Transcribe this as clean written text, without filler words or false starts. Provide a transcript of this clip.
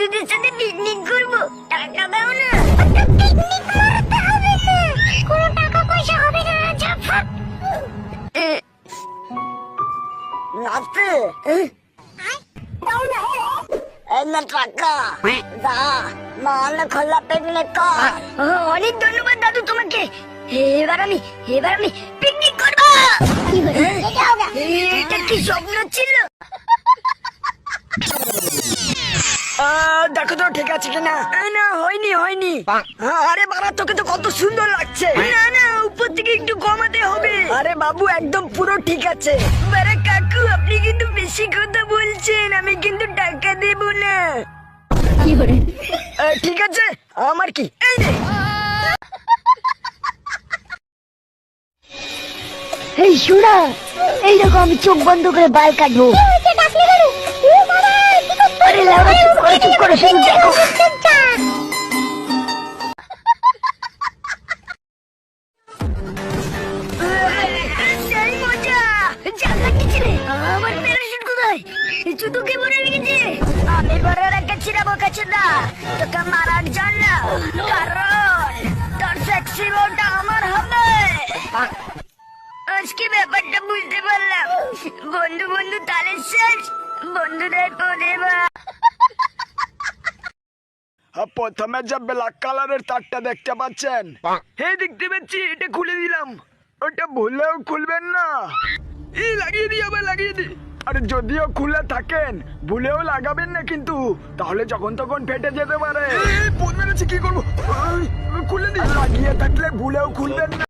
বন্ধুদের সাথে পিকনিক করবো, টাকা দাও না। পিকনিক মারতে হবে না, কোনো টাকা পয়সা হবে না, যা ফাক। নাচতে না টাকা দা, নাহলে খোলা পিকনিক কর। অনেক ধন্যবাদ দাদু তোমাকে। এবার আমি পিকনিক করবো। এটা কি স্বপ্ন ছিল? দেখো তো ঠিক আছে কিনা। না হয়নি। আরে বাবা তোকে তো কত সুন্দর লাগছে। না উপর থেকে একটু কমাতে হবে। আরে বাবু একদম পুরো ঠিক আছে। আরে কাকু আপনি কিন্তু বেশি কথা বলছেন, আমি কিন্তু টাকা দেব না। ঠিক আছে আমার কি, এই নে। এই শুনা, এই দেখো আমি চোখ বন্ধ করে বাল কাটবো। আরে লাউড়া চুপ করে শুধু দেখো। সেই মজা, জানলা কি রে? আমার প্যারাশুট কোথায়? জুতো কে পরে রেখেছে? আমি পরে রেখেছিলাম ওকে না, তোকে মারার জন্য, কারণ তোর সেক্সি বউটা আমার হবে। আজকে ব্যাপারটা বুঝতে পারলাম। বন্ধু তালে শেষ, বন্ধুদের পরে প্রথমে যে ব্ল্যাক কালারের তারটা দেখতে পাচ্ছেন, হ্যাঁ দেখতে পাচ্ছি, এটা খুলে দিলাম। ওটা ভুলেও খুলবেন না। এই লাগিয়ে দিই। আরে যদিও খুলে থাকেন ভুলেও লাগাবেন না কিন্তু, তাহলে যখন তখন ফেটে যেতে পারে। কি করবো, খুলে দিই। লাগিয়ে থাকলে ভুলেও খুলবেন না।